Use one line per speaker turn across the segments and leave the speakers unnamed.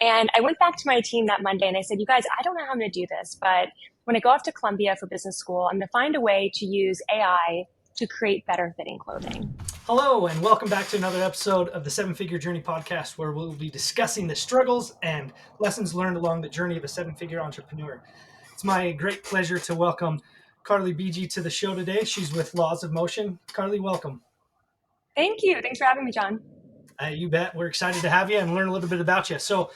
And I went back to my team that Monday and I said, you guys, I don't know how I'm going to do this, but when I go off to Columbia for business school, I'm going to find a way to use AI to create better fitting clothing.
Hello, and welcome back to another episode of the Seven Figure Journey podcast, where we'll be discussing the struggles and lessons learned along the journey of a seven-figure entrepreneur. It's my great pleasure to welcome Carly Bigi to the show today. She's with Laws of Motion. Carly, welcome.
Thank you. Thanks for having me, John.
You bet. We're excited to have you and learn a little bit about you. So,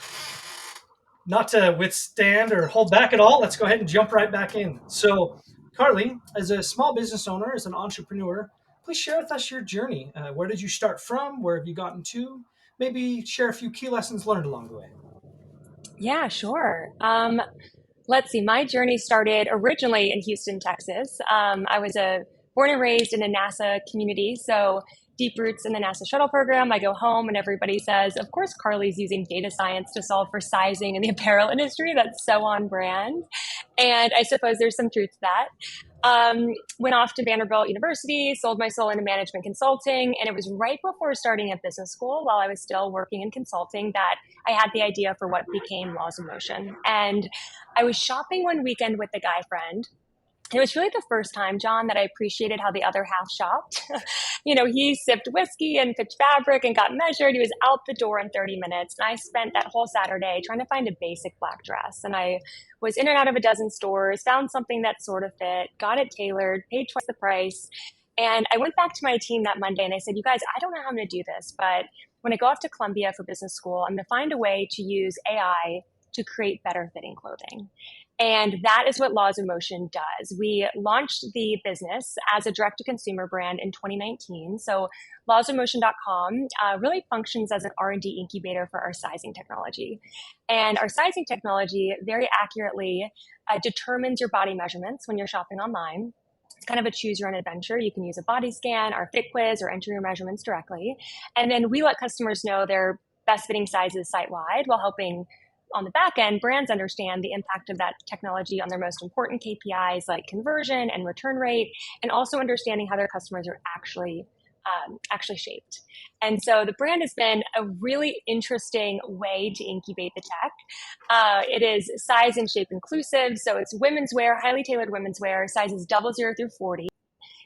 not to withstand or hold back at all, let's go ahead and jump right back in. So, Carly, as a small business owner, as an entrepreneur, please share with us your journey. Where did you start from? Where have you gotten to? Maybe share a few key lessons learned along the way.
Yeah, sure. Let's see. My journey started originally in Houston, Texas. I was born and raised in a NASA community, so deep roots in the NASA shuttle program. I go home and everybody says, of course, Carly's using data science to solve for sizing in the apparel industry. That's so on brand. And I suppose there's some truth to that. Went off to Vanderbilt University, sold my soul into management consulting. And it was right before starting at business school, while I was still working in consulting, that I had the idea for what became Laws of Motion. And I was shopping one weekend with a guy friend. It was really the first time, John, that I appreciated how the other half shopped. He sipped whiskey and picked fabric and got measured. He was out the door in 30 minutes. And I spent that whole Saturday trying to find a basic black dress. And I was in and out of a dozen stores, found something that sort of fit, got it tailored, paid twice the price. And I went back to my team that Monday and I said, you guys, I don't know how I'm going to do this, but when I go off to Columbia for business school, I'm going to find a way to use AI to create better fitting clothing. And that is what Laws of Motion does. We launched the business as a direct-to-consumer brand in 2019. So lawsofmotion.com really functions as an R&D incubator for our sizing technology. And our sizing technology very accurately determines your body measurements when you're shopping online. It's kind of a choose your own adventure. You can use a body scan, our fit quiz, or enter your measurements directly. And then we let customers know their best fitting sizes site-wide while helping on the back end, brands understand the impact of that technology on their most important KPIs like conversion and return rate, and also understanding how their customers are actually shaped. And so the brand has been a really interesting way to incubate the tech. It is size and shape inclusive. So it's women's wear, highly tailored women's wear, sizes 00 through 40.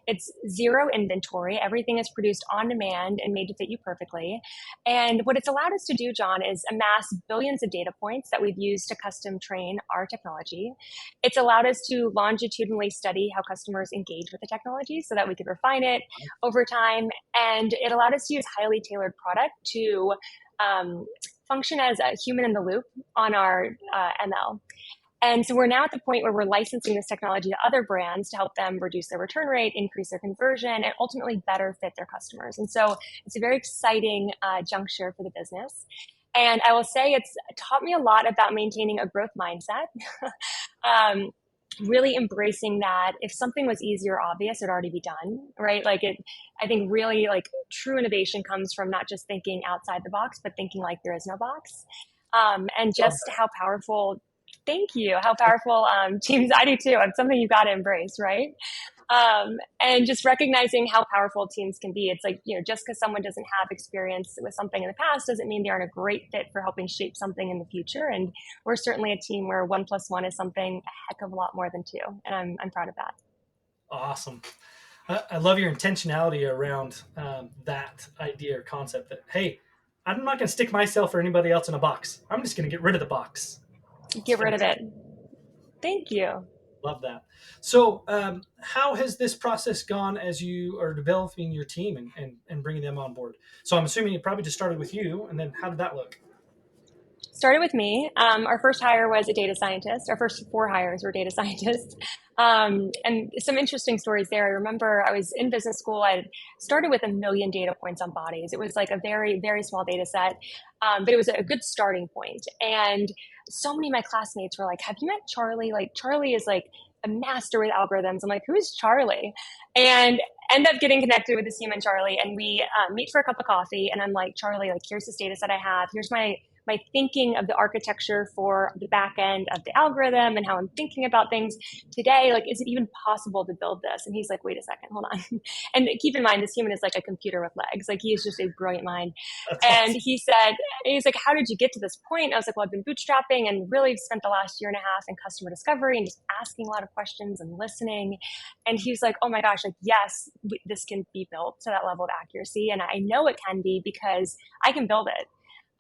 It's zero inventory. Everything is produced on demand and made to fit you perfectly. And what it's allowed us to do, John, is amass billions of data points that we've used to custom train our technology. It's allowed us to longitudinally study how customers engage with the technology so that we could refine it over time. And it allowed us to use highly tailored product to function as a human in the loop on our ML. And so we're now at the point where we're licensing this technology to other brands to help them reduce their return rate, increase their conversion, and ultimately better fit their customers. And so it's a very exciting juncture for the business. And I will say it's taught me a lot about maintaining a growth mindset, really embracing that if something was easy or obvious, it'd already be done, right? I think really true innovation comes from not just thinking outside the box, but thinking like there is no box. And just how powerful Thank you. How powerful teams, I do too. It's something you've got to embrace, right? And just recognizing how powerful teams can be. It's just because someone doesn't have experience with something in the past doesn't mean they aren't a great fit for helping shape something in the future. And we're certainly a team where 1 + 1 is something a heck of a lot more than 2. And I'm proud of that.
Awesome. I love your intentionality around that idea or concept that, hey, I'm not going to stick myself or anybody else in a box. I'm just going to get rid of the box.
Get rid of it. Thank you.
Love that. So how has this process gone as you are developing your team and bringing them on board? So I'm assuming it probably just started with you, and then how did that look?
Started with me. Our first hire was a data scientist. Our first 4 hires were data scientists. And some interesting stories there. I remember I was in business school. I started with 1 million data points on bodies. It was like a very, very small data set, but it was a good starting point. And so many of my classmates were like, have you met Charlie? Charlie is a master with algorithms. I'm like, who is Charlie? And end up getting connected with this human, Charlie, and we meet for a cup of coffee. And I'm like, Charlie, here's this data set I have. Here's my my thinking of the architecture for the back end of the algorithm and how I'm thinking about things today. Like, is it even possible to build this? And he's like, wait a second, hold on. And keep in mind, this human is like a computer with legs. Like, he is just a brilliant mind.
That's
And
awesome.
he's like, how did you get to this point? I was like, well, I've been bootstrapping and really spent the last year and a half in customer discovery and just asking a lot of questions and listening. And he was like, oh my gosh, like, yes, this can be built to that level of accuracy. And I know it can be because I can build it.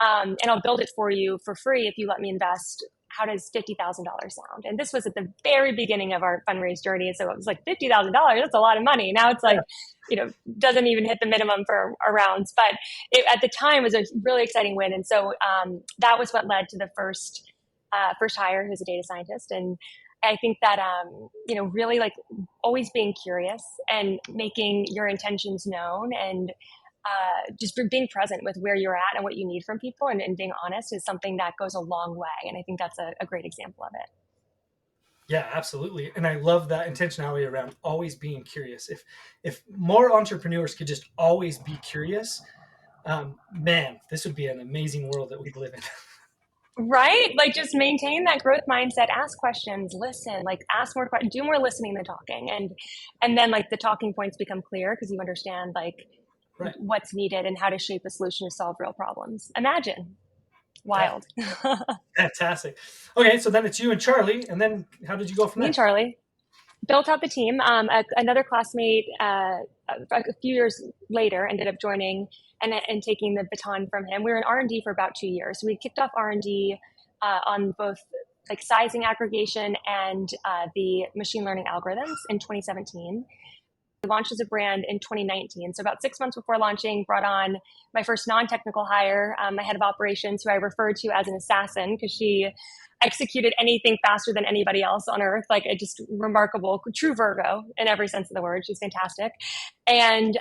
And I'll build it for you for free if you let me invest. How does $50,000 sound? And this was at the very beginning of our fundraise journey. So it was like $50,000, that's a lot of money. Now it's like,
Yeah.
doesn't even hit the minimum for our rounds. But at the time was a really exciting win. And so that was what led to the first hire, who's a data scientist. And I think that, really like always being curious and making your intentions known and just being present with where you're at and what you need from people and being honest is something that goes a long way. And I think that's a great example of it.
Yeah, absolutely. And I love that intentionality around always being curious. If more entrepreneurs could just always be curious, man, this would be an amazing world that we'd live in.
Right? Like, just maintain that growth mindset, ask questions, listen, like ask more questions, do more listening than talking. And then like the talking points become clear because you understand like
Right.
what's needed and how to shape a solution to solve real problems. Imagine.
Yeah.
Wild.
Fantastic. Okay, so then it's you and Charlie, and then how did you go from
Me and
there?
Charlie built out the team. Another classmate a few years later ended up joining and taking the baton from him. We were in R&D for about 2 years. So we kicked off R&D on both like sizing aggregation and the machine learning algorithms in 2017. We launched as a brand in 2019. So about 6 months before launching, brought on my first non-technical hire, my head of operations, who I referred to as an assassin because she executed anything faster than anybody else on earth. Like, a just remarkable, true Virgo in every sense of the word. She's fantastic. And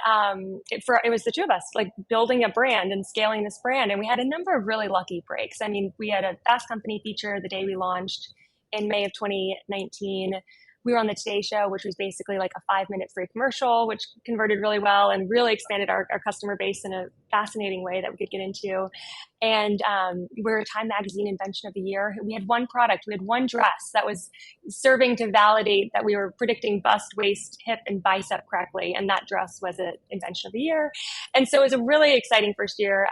it was the two of us, like building a brand and scaling this brand. And we had a number of really lucky breaks. I mean, we had a Fast Company feature the day we launched in May of 2019. We were on the Today Show, which was basically like a 5-minute free commercial, which converted really well and really expanded our customer base in a fascinating way that we could get into. And we were a Time Magazine Invention of the Year. We had one product, we had one dress that was serving to validate that we were predicting bust, waist, hip, and bicep correctly. And that dress was an Invention of the Year. And so it was a really exciting first year.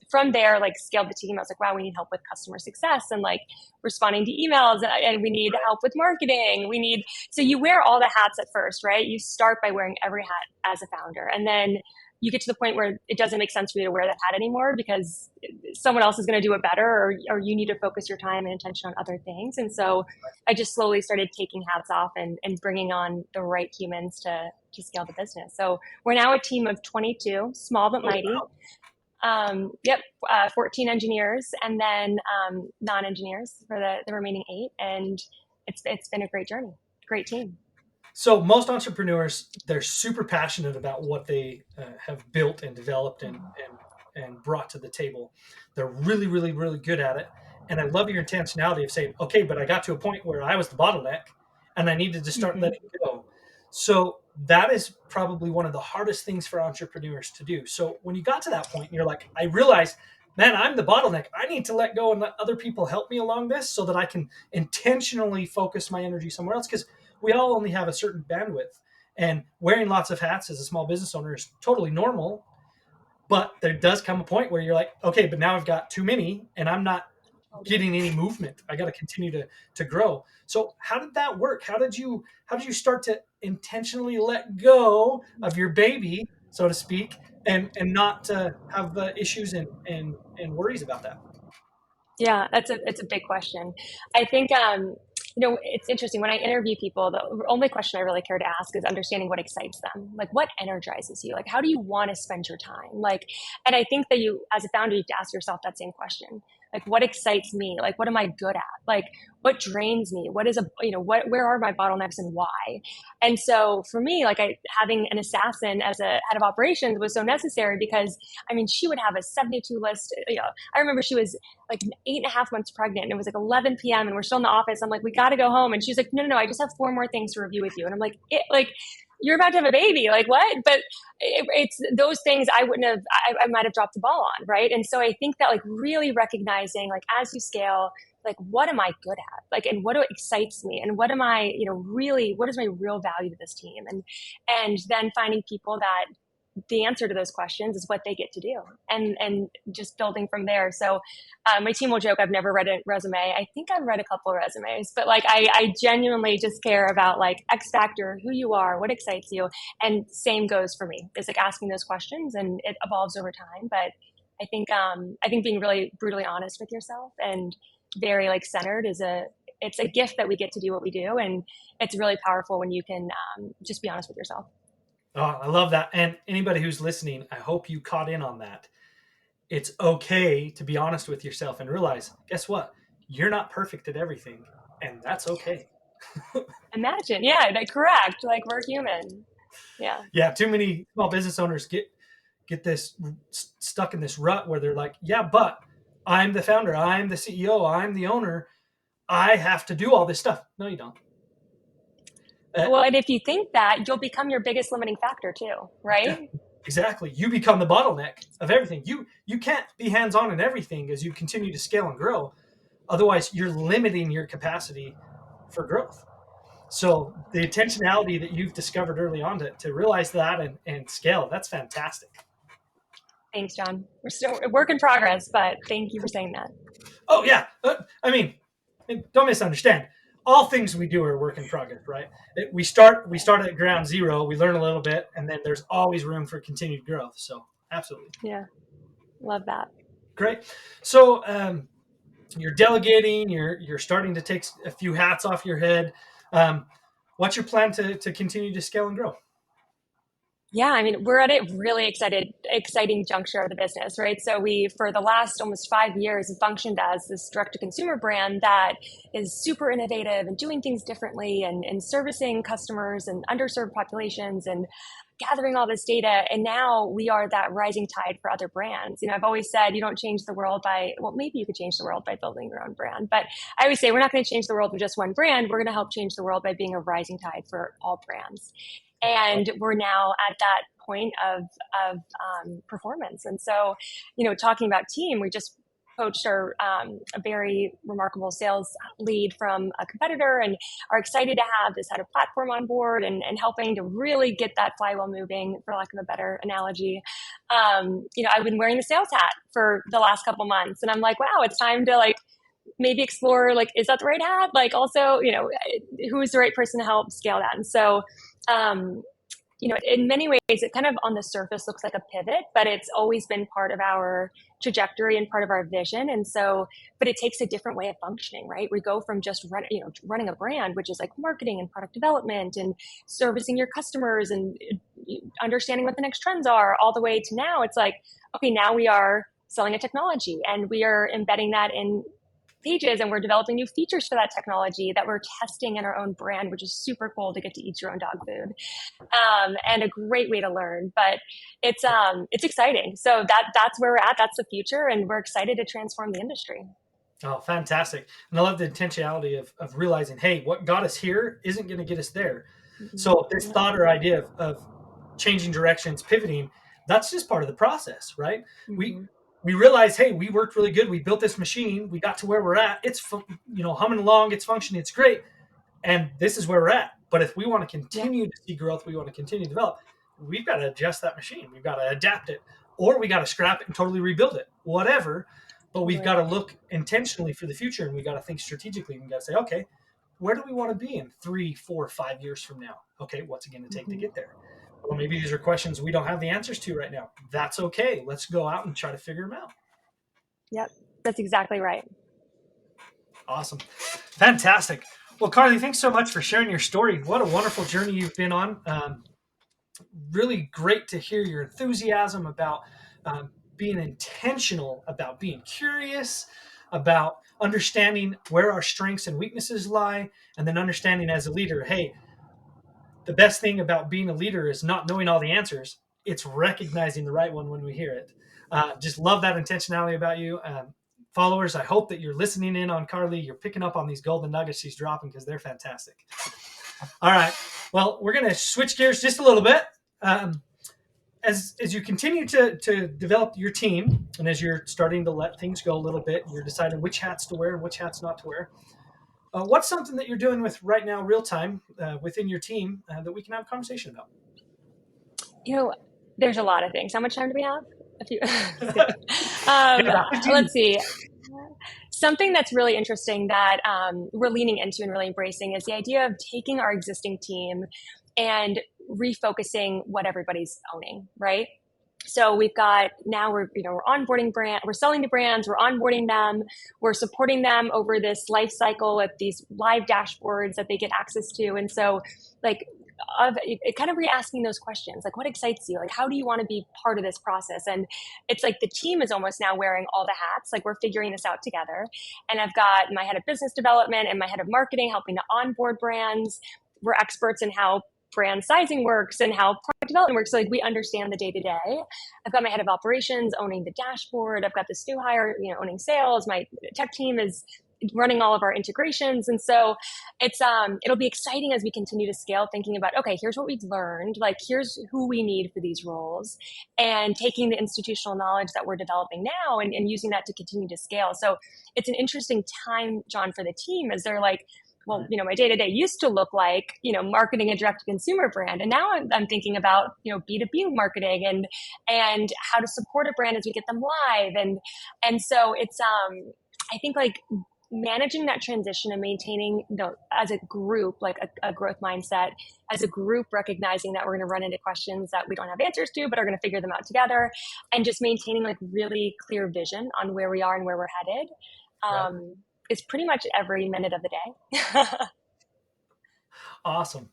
From there, like, scaled the team. I was like, wow, we need help with customer success and like responding to emails, and we need help with marketing. So you wear all the hats at first, right? You start by wearing every hat as a founder. And then you get to the point where it doesn't make sense for you to wear that hat anymore because someone else is going to do it better, or you need to focus your time and attention on other things. And so I just slowly started taking hats off and bringing on the right humans to scale the business. So we're now a team of 22, small but mighty.
Oh,
14 engineers and then non-engineers for the remaining 8. And it's been a great journey. Great team.
so most entrepreneurs, they're super passionate about what they have built and developed and brought to the table. They're really, really, really good at it. And I love your intentionality of saying, okay, but I got to a point where I was the bottleneck and I needed to start
Mm-hmm.
letting go. So that is probably one of the hardest things for entrepreneurs to do. So when you got to that point, you're like, I realized, man, I'm the bottleneck. I need to let go and let other people help me along this so that I can intentionally focus my energy somewhere else. Because we all only have a certain bandwidth. And wearing lots of hats as a small business owner is totally normal. But there does come a point where you're like, okay, but now I've got too many and I'm not getting any movement. I got to continue to grow. So how did that work? How did you start to intentionally let go of your baby, so to speak, and not have issues and worries about that?
Yeah, it's a big question. I think it's interesting when I interview people. The only question I really care to ask is understanding what excites them. Like, what energizes you? Like, how do you want to spend your time? Like, and I think that you, as a founder, you have to ask yourself that same question. Like, what excites me? Like, what am I good at? Like, what drains me? What is where are my bottlenecks and why? And so for me, like, having an assassin as a head of operations was so necessary because, I mean, she would have a 72 list. I remember she was like 8.5 months pregnant, and it was like 11 p.m. and we're still in the office. I'm like, we got to go home. And she's like, no, I just have 4 more things to review with you. And I'm like, you're about to have a baby. Like what? But it's those things I wouldn't have, I might have dropped the ball on. Right. And so I think that like really recognizing like as you scale, like what am I good at? Like, and what excites me? And what am I, really, what is my real value to this team? And then finding people that the answer to those questions is what they get to do, and just building from there. So my team will joke I've never read a resume. I think I've read a couple of resumes, but like I genuinely just care about like X factor, who you are, what excites you. And same goes for me. It's like asking those questions, and it evolves over time. But I think being really brutally honest with yourself and very like centered it's a gift that we get to do what we do, and it's really powerful when you can just be honest with yourself.
Oh, I love that. And anybody who's listening, I hope you caught in on that. It's okay to be honest with yourself and realize, guess what? You're not perfect at everything, and that's okay.
Imagine, yeah, like correct. Like we're human. Yeah.
Yeah, too many small business owners get this stuck in this rut where they're like, yeah, but I'm the founder, I'm the CEO, I'm the owner, I have to do all this stuff. No, you don't.
Well, and if you think that, you'll become your biggest limiting factor too,
Yeah,
right?
exactly. You become the bottleneck of everything. You can't be hands on in everything as you continue to scale and grow. Otherwise, you're limiting your capacity for growth. So the intentionality that you've discovered early on to realize that and scale, that's fantastic.
Thanks, John. We're still a work in progress, but thank you for saying that.
Oh yeah, I mean, don't misunderstand. All things we do are work in progress, right? We start at ground zero. We learn a little bit, and then there's always room for continued growth. So absolutely
Yeah, love that.
great. So you're delegating. You're starting to take a few hats off your head. Um, what's your plan to continue to scale and grow?
Yeah, I mean, we're at a really exciting juncture of the business, right? So we, for the last almost 5 years, have functioned as this direct-to-consumer brand that is super innovative and doing things differently and servicing customers and underserved populations and gathering all this data. And now we are that rising tide for other brands. I've always said you don't change the world by, well, maybe you could change the world by building your own brand. But I always say we're not going to change the world with just one brand. We're going to help change the world by being a rising tide for all brands. And we're now at that point of performance. And so, talking about team, we just poached a very remarkable sales lead from a competitor and are excited to have this head of platform on board and helping to really get that flywheel moving, for lack of a better analogy. I've been wearing the sales hat for the last couple months, and I'm like, wow, it's time to like maybe explore, like, is that the right hat? Like also, who is the right person to help scale that? And so, um, in many ways, it kind of on the surface looks like a pivot, but it's always been part of our trajectory and part of our vision. And so, but it takes a different way of functioning, right? We go from just running a brand, which is like marketing and product development and servicing your customers and understanding what the next trends are, all the way to now it's like, okay, now we are selling a technology and we are embedding that in pages, and we're developing new features for that technology that we're testing in our own brand, which is super cool to get to eat your own dog food, and a great way to learn. But it's exciting. So that's where we're at. That's the future, and we're excited to transform the industry.
Oh, fantastic. And I love the intentionality of realizing, hey, what got us here isn't going to get us there.
Mm-hmm.
So this
Yeah.
thought or idea of changing directions, pivoting, that's just part of the process, right? We
Mm-hmm.
we realize, hey, we worked really good. We built this machine. We got to where we're at. It's humming along. It's functioning. It's great. And this is where we're at. But if we want to
Yeah.
continue to see growth, we want to continue to develop, we've got to adjust that machine. We've got to adapt it, or we got to scrap it and totally rebuild it, whatever. But we've got
Totally.
to look intentionally for the future, and we got to think strategically. We got to say, okay, where do we want to be in 3, 4, 5 years from now? Okay, what's it going to take to
Mm-hmm.
get there? Well, maybe these are questions we don't have the answers to right now. That's okay. Let's go out and try to figure them out.
Yep. That's exactly right.
Awesome. Fantastic. Well, Carly, thanks so much for sharing your story. What a wonderful journey you've been on. Really great to hear your enthusiasm about being intentional, about being curious, about understanding where our strengths and weaknesses lie, and then understanding as a leader, hey, the best thing about being a leader is not knowing all the answers. It's recognizing the right one when we hear it. Just love that intentionality about you. Followers, I hope that you're listening in on Carly. You're picking up on these golden nuggets she's dropping because they're fantastic. All right. Well, we're going to switch gears just a little bit. Um, as you continue to develop your team, and as you're starting to let things go a little bit, you're deciding which hats to wear and which hats not to wear. What's something that you're doing with right now, real time, within your team that we can have a conversation about?
You know, there's a lot of things. How much time do we have? A few. Just
Yeah,
kidding. Um,
about 15
let's
minutes.
see. Something that's really interesting that we're leaning into and really embracing is the idea of taking our existing team and refocusing what everybody's owning, right? So we've got now we're onboarding we're selling to brands, we're onboarding them, we're supporting them over this life cycle of these live dashboards that they get access to. And so like it kind of re-asking those questions, like what excites you, like how do you want to be part of this process? And it's like the team is almost now wearing all the hats, like we're figuring this out together. And I've got my head of business development and my head of marketing helping to onboard brands. We're experts in how brand sizing works and how product development works. So like we understand the day to day. I've got my head of operations owning the dashboard. I've got this new hire, owning sales. My tech team is running all of our integrations. And so it'll be exciting as we continue to scale, thinking about, okay, here's what we've learned, like here's who we need for these roles, and taking the institutional knowledge that we're developing now and using that to continue to scale. So it's an interesting time, John, for the team as they're like, well, my day to day used to look like, marketing a direct to consumer brand. And now I'm thinking about, B2B marketing and how to support a brand as we get them live. And so it's, I think like managing that transition and maintaining as a group, like a growth mindset as a group, recognizing that we're going to run into questions that we don't have answers to, but are going to figure them out together, and just maintaining like really clear vision on where we are and where we're headed.
Right.
Is pretty much every minute of the day.
Awesome.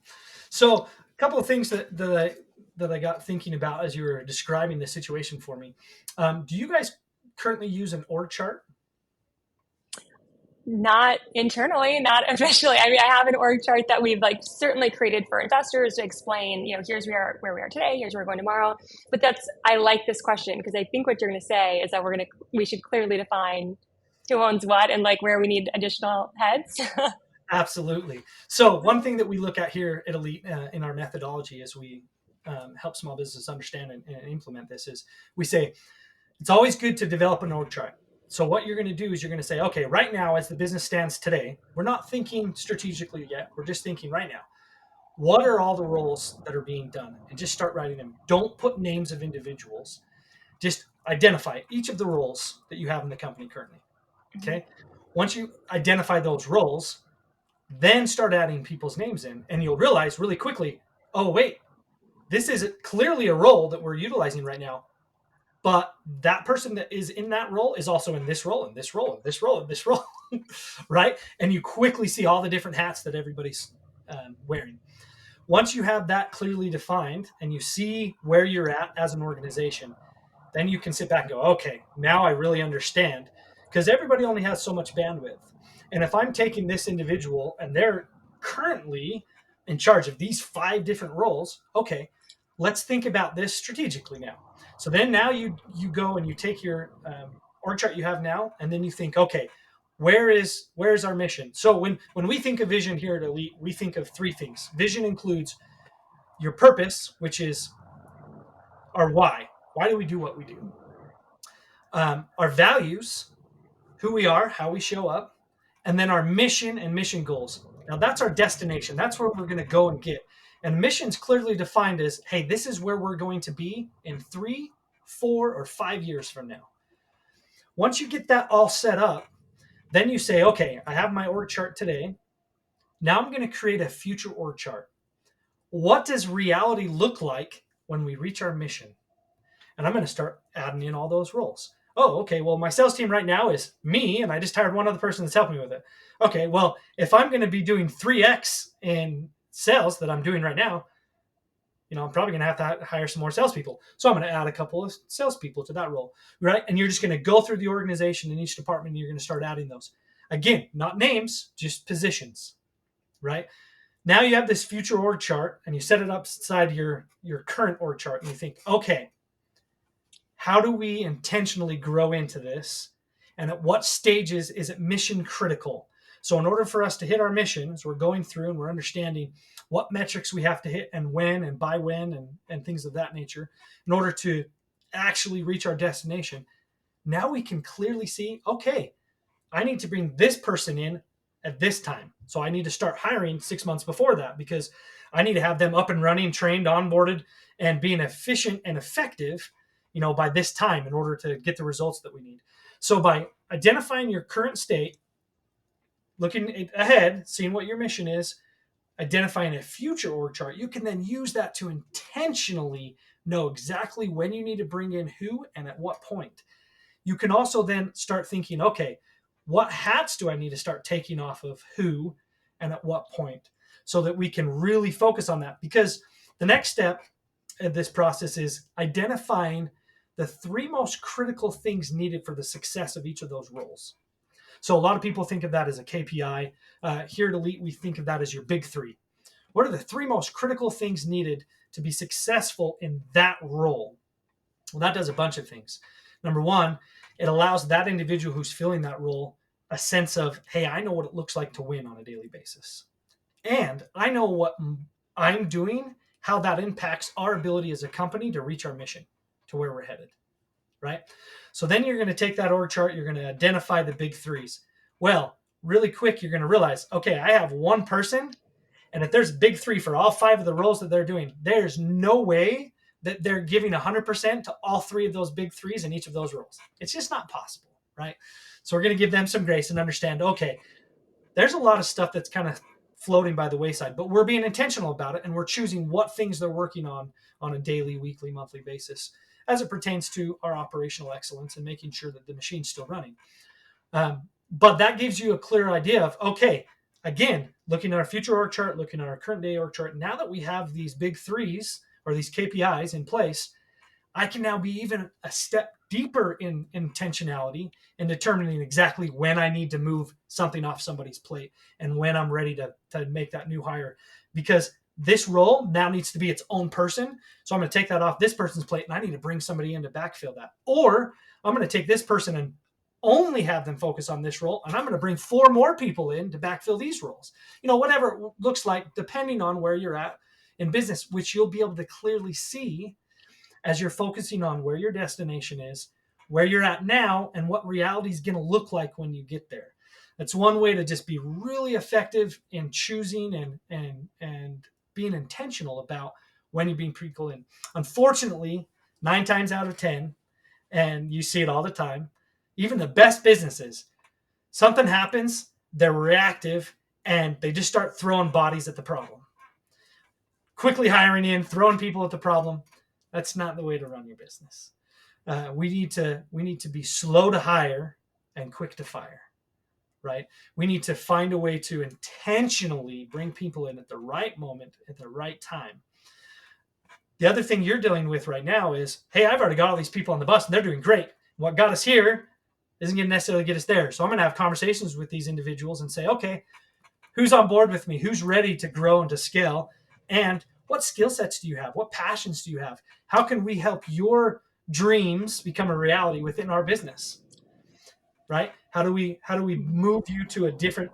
So, a couple of things that I got thinking about as you were describing the situation for me. Do you guys currently use an org chart?
Not internally, not officially. I mean, I have an org chart that we've like certainly created for investors to explain, here's where we are today, here's where we're going tomorrow. But I like this question because I think what you're going to say is that we should clearly define who owns what and like where we need additional heads.
Absolutely. So, one thing that we look at here at Elite in our methodology as we help small business understand and implement this is we say it's always good to develop an org chart. So what you're going to do is you're going to say, okay, right now, as the business stands today, we're not thinking strategically yet. We're just thinking right now. What are all the roles that are being done? And just start writing them. Don't put names of individuals. Just identify each of the roles that you have in the company currently. Okay. Once you identify those roles, then start adding people's names in, and you'll realize really quickly, oh, wait, this is clearly a role that we're utilizing right now. But that person that is in that role is also in this role, and this role, and this role, and this role, right? And you quickly see all the different hats that everybody's wearing. Once you have that clearly defined and you see where you're at as an organization, then you can sit back and go, okay, now I really understand, because everybody only has so much bandwidth. And if I'm taking this individual and they're currently in charge of these 5 different roles, okay, let's think about this strategically now. So then now you go and you take your org chart you have now, and then you think, okay, where's our mission? So when we think of vision here at Elite, we think of 3 things. Vision includes your purpose, which is our why. Why do we do what we do? Our values, who we are, how we show up, and then our mission and mission goals. Now that's our destination. That's where we're going to go and get. And mission's clearly defined as, hey, this is where we're going to be in 3, 4, or 5 years from now. Once you get that all set up, then you say, okay, I have my org chart today. Now I'm going to create a future org chart. What does reality look like when we reach our mission? And I'm going to start adding in all those roles. Oh, okay. Well, my sales team right now is me, and I just hired one other person that's helping me with it. Okay. Well, if I'm going to be doing 3x in sales that I'm doing right now, I'm probably going to have to hire some more salespeople. So I'm going to add a couple of salespeople to that role, right? And you're just going to go through the organization in each department, and you're going to start adding those. Again, not names, just positions, right? Now you have this future org chart, and you set it up beside your current org chart, and you think, okay, how do we intentionally grow into this? And at what stages is it mission critical? So in order for us to hit our mission, as we're going through and we're understanding what metrics we have to hit and when and by when and things of that nature, in order to actually reach our destination, now we can clearly see, okay, I need to bring this person in at this time. So I need to start hiring 6 months before that because I need to have them up and running, trained, onboarded, and being efficient and effective, by this time in order to get the results that we need. So by identifying your current state, looking ahead, seeing what your mission is, identifying a future org chart, you can then use that to intentionally know exactly when you need to bring in who and at what point. You can also then start thinking, okay, what hats do I need to start taking off of who and at what point, so that we can really focus on that. Because the next step in this process is identifying the three most critical things needed for the success of each of those roles. So a lot of people think of that as a KPI. Here at Elite, we think of that as your big three. What are the three most critical things needed to be successful in that role? Well, that does a bunch of things. Number one, it allows that individual who's filling that role a sense of, hey, I know what it looks like to win on a daily basis. And I know what I'm doing, how that impacts our ability as a company to reach our mission, to where we're headed, right? So then you're going to take that org chart, you're going to identify the big threes. Well, really quick, you're going to realize, okay, I have one person, and if there's a big three for all 5 of the roles that they're doing, there's no way that they're giving 100% to all 3 of those big threes in each of those roles. It's just not possible, right? So we're going to give them some grace and understand, okay, there's a lot of stuff that's kind of floating by the wayside, but we're being intentional about it, and we're choosing what things they're working on a daily, weekly, monthly basis as it pertains to our operational excellence and making sure that the machine's still running. But that gives you a clear idea of, okay, again, looking at our future org chart, looking at our current day org chart, now that we have these big threes or these KPIs in place, I can now be even a step deeper in intentionality and determining exactly when I need to move something off somebody's plate and when I'm ready to make that new hire. Because this role now needs to be its own person. So I'm going to take that off this person's plate and I need to bring somebody in to backfill that. Or I'm going to take this person and only have them focus on this role, and I'm going to bring 4 more people in to backfill these roles. Whatever it looks like, depending on where you're at in business, which you'll be able to clearly see as you're focusing on where your destination is, where you're at now, and what reality is going to look like when you get there. That's one way to just be really effective in choosing and being intentional about when you bring people in. Unfortunately, 9 times out of 10, and you see it all the time, even the best businesses, something happens, they're reactive, and they just start throwing bodies at the problem. Quickly hiring in, throwing people at the problem. That's not the way to run your business. We need to be slow to hire and quick to fire, right? We need to find a way to intentionally bring people in at the right moment, at the right time. The other thing you're dealing with right now is, hey, I've already got all these people on the bus and they're doing great. What got us here isn't going to necessarily get us there. So I'm going to have conversations with these individuals and say, okay, who's on board with me? Who's ready to grow and to scale? And what skill sets do you have? What passions do you have? How can we help your dreams become a reality within our business? Right? How do we move you to a different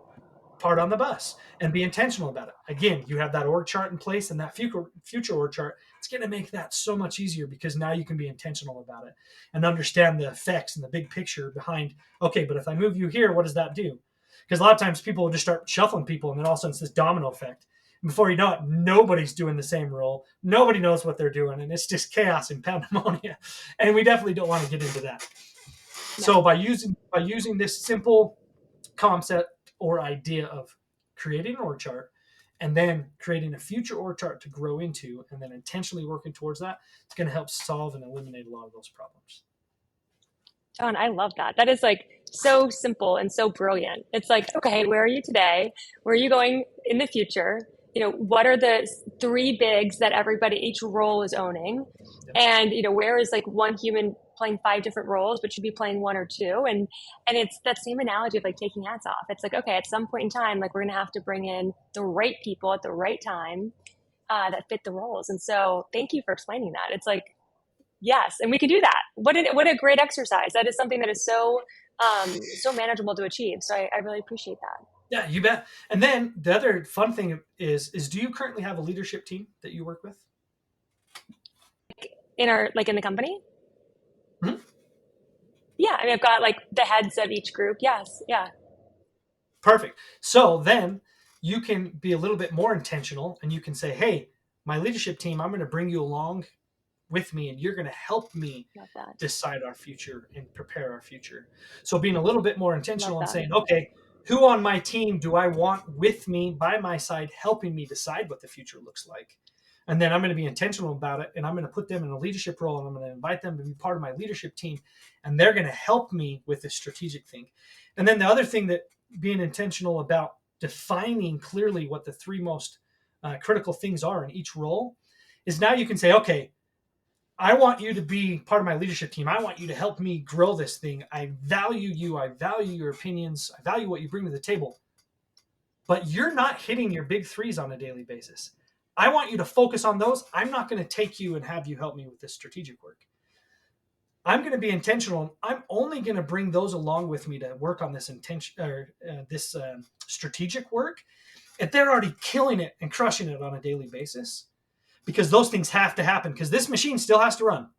part on the bus and be intentional about it? Again, you have that org chart in place and that future org chart. It's going to make that so much easier because now you can be intentional about it and understand the effects and the big picture behind, okay, but if I move you here, what does that do? Because a lot of times people will just start shuffling people and then all of a sudden it's this domino effect. And before you know it, nobody's doing the same role. Nobody knows what they're doing. And it's just chaos and pandemonium. And we definitely don't want to get into that. No. So by using this simple concept or idea of creating an org chart and then creating a future org chart to grow into and then intentionally working towards that, it's going to help solve and eliminate a lot of those problems.
John, I love that. That is like so simple and so brilliant. It's like, okay, where are you today? Where are you going in the future? What are the 3 bigs that each role is owning? Yep. And, where is like one human playing 5 different roles, but should be playing 1 or 2? And it's that same analogy of like taking hats off. It's like, okay, at some point in time, like we're going to have to bring in the right people at the right time that fit the roles. And so thank you for explaining that. It's like, yes, and we can do that. What a great exercise. That is something that is so manageable to achieve. So I really appreciate that.
Yeah, you bet. And then the other fun thing is do you currently have a leadership team that you work with?
In our, like in the company.
Mhm.
Yeah, I mean, I've got like the heads of each group. Yes, yeah,
Perfect. So then you can be a little bit more intentional and you can say, hey, my leadership team, I'm going to bring you along with me and you're going to help me
love that.
decide our future and prepare our future. So being a little bit more
Love
intentional and
that.
saying, okay, who on my team do I want with me by my side, helping me decide what the future looks like? And then I'm going to be intentional about it and I'm going to put them in a leadership role and I'm going to invite them to be part of my leadership team and they're going to help me with this strategic thing. And then the other thing that being intentional about defining clearly what the three most critical things are in each role is now you can say, okay, I want you to be part of my leadership team. I want you to help me grow this thing. I value you. I value your opinions. I value what you bring to the table. But you're not hitting your big threes on a daily basis. I want you to focus on those. I'm not going to take you and have you help me with this strategic work. I'm going to be intentional. I'm only going to bring those along with me to work on this intention or this strategic work. If they're already killing it and crushing it on a daily basis, because those things have to happen because this machine still has to run.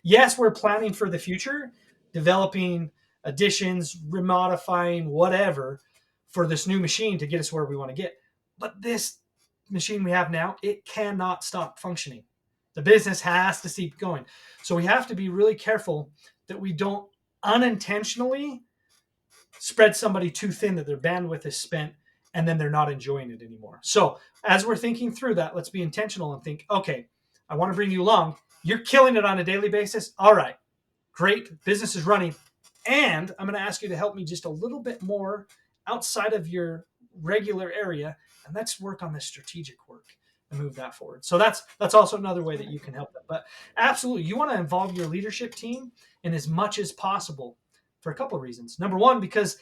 Yes, we're planning for the future, developing additions, remodifying, whatever for this new machine to get us where we want to get. But this machine we have now, it cannot stop functioning. The business has to keep going. So we have to be really careful that we don't unintentionally spread somebody too thin that their bandwidth is spent and then they're not enjoying it anymore. So as we're thinking through that, let's be intentional and think, okay, I want to bring you along. You're killing it on a daily basis. All right, great. Business is running. And I'm going to ask you to help me just a little bit more outside of your regular area. And let's work on this strategic work and move that forward. So that's also another way that you can help them. But absolutely, you want to involve your leadership team in as much as possible for a couple of reasons. Number one, because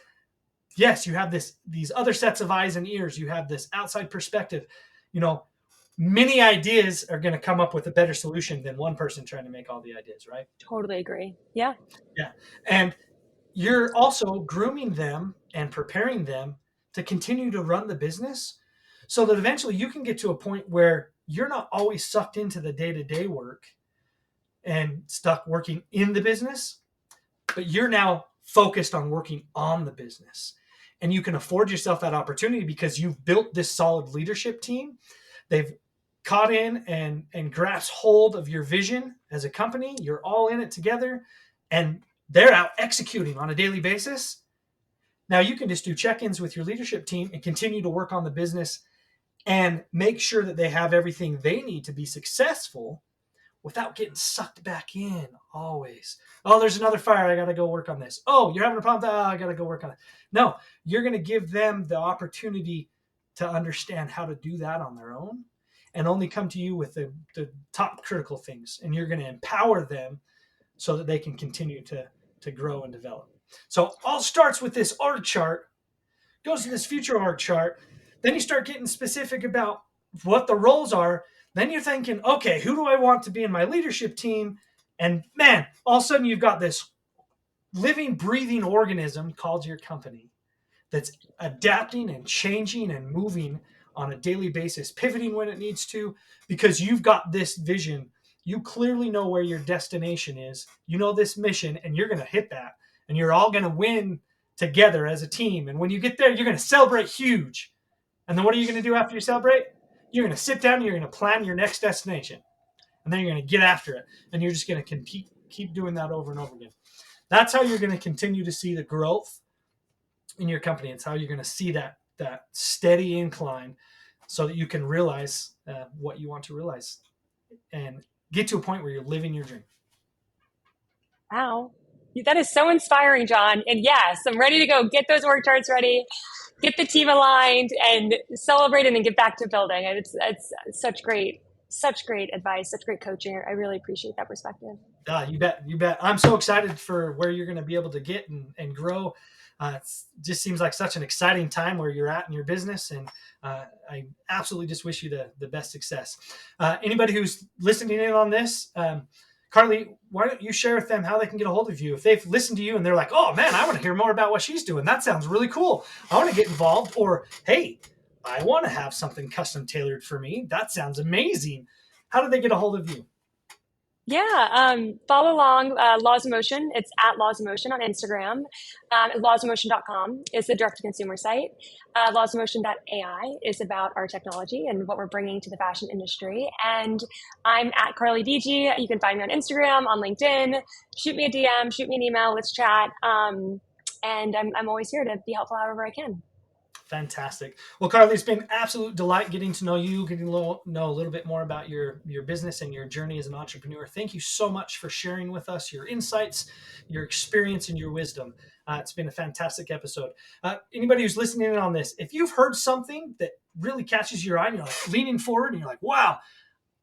yes, you have these other sets of eyes and ears. You have this outside perspective. You know, many ideas are going to come up with a better solution than one person trying to make all the ideas, right?
Totally agree. Yeah.
Yeah. And you're also grooming them and preparing them to continue to run the business so that eventually you can get to a point where you're not always sucked into the day-to-day work and stuck working in the business, but you're now focused on working on the business. And you can afford yourself that opportunity because you've built this solid leadership team. They've caught in and grasped hold of your vision as a company. You're all in it together and they're out executing on a daily basis. Now you can just do check-ins with your leadership team and continue to work on the business and make sure that they have everything they need to be successful without getting sucked back in always. Oh, there's another fire. I got to go work on this. Oh, you're having a problem. Oh, I got to go work on it. No, you're going to give them the opportunity to understand how to do that on their own and only come to you with the top critical things. And you're going to empower them so that they can continue to grow and develop. So all starts with this org chart, goes to this future org chart. Then you start getting specific about what the roles are. Then you're thinking, okay, who do I want to be in my leadership team? And man, all of a sudden you've got this living, breathing organism called your company that's adapting and changing and moving on a daily basis, pivoting when it needs to, because you've got this vision. You clearly know where your destination is. You know this mission, and you're going to hit that. And you're all going to win together as a team. And when you get there, you're going to celebrate huge. And then what are you going to do after you celebrate? You're going to sit down and you're going to plan your next destination. And then you're going to get after it. And you're just going to keep doing that over and over again. That's how you're going to continue to see the growth in your company. It's how you're going to see that steady incline so that you can realize what you want to realize and get to a point where you're living your dream.
Wow. That is so inspiring, John. And yes, I'm ready to go get those org charts ready, get the team aligned, and celebrate and then get back to building. And it's such great advice, such great coaching. I really appreciate that perspective.
You bet. You bet. I'm so excited for where you're going to be able to get and grow. It just seems like such an exciting time where you're at in your business. And I absolutely just wish you the best success. Anybody who's listening in on this, Carly, why don't you share with them how they can get a hold of you? If they've listened to you and they're like, oh man, I want to hear more about what she's doing. That sounds really cool. I want to get involved. Or, hey, I want to have something custom tailored for me. That sounds amazing. How do they get a hold of you?
Yeah, follow along Laws of Motion. It's at Laws of Motion on Instagram. Lawsofmotion.com is the direct-to-consumer site. Lawsofmotion.ai is about our technology and what we're bringing to the fashion industry. And I'm at Carly Bigi. You can find me on Instagram, on LinkedIn. Shoot me a DM, shoot me an email. Let's chat. And I'm always here to be helpful however I can.
Fantastic. Well, Carly, it's been an absolute delight getting to know you, getting to know a little bit more about your business and your journey as an entrepreneur. Thank you so much for sharing with us your insights, your experience, and your wisdom. It's been a fantastic episode. Anybody who's listening in on this, if you've heard something that really catches your eye and you're like leaning forward and you're like, wow,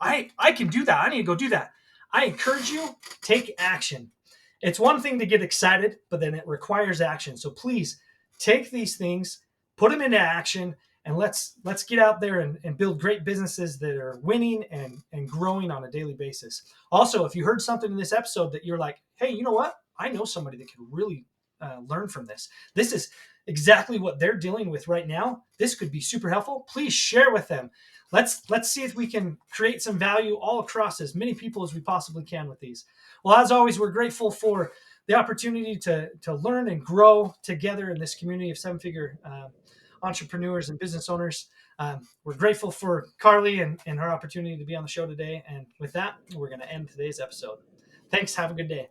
I can do that. I need to go do that. I encourage you, take action. It's one thing to get excited, but then it requires action. So please take these things, put them into action, and let's get out there and build great businesses that are winning and growing on a daily basis. Also, if you heard something in this episode that you're like, hey, you know what? I know somebody that could really learn from this. This is exactly what they're dealing with right now. This could be super helpful. Please share with them. Let's see if we can create some value all across as many people as we possibly can with these. Well, as always, we're grateful for the opportunity to learn and grow together in this community of seven-figure entrepreneurs and business owners. We're grateful for Carly and her opportunity to be on the show today. And with that, we're going to end today's episode. Thanks. Have a good day.